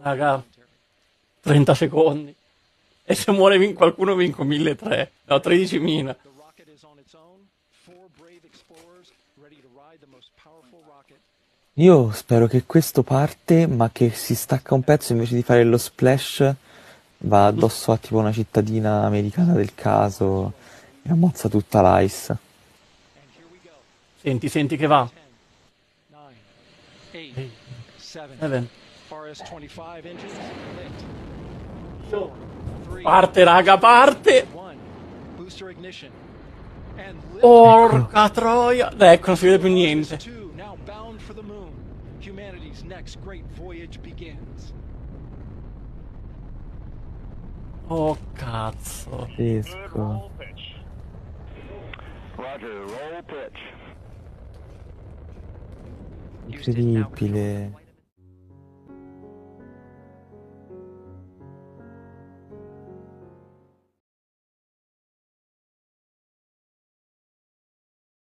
Raga, 30 secondi. E se muore qualcuno vinco 1.300. No, 13.000. Io spero che questo parte, ma che si stacca un pezzo invece di fare lo splash, va addosso a tipo una cittadina americana del caso e ammazza tutta l'ICE. Senti, senti che va. 7. Parte, raga, parte! Eccolo. Porca troia! Ecco, non si vede più niente. Oh, cazzo. Pazzesco. Incredibile.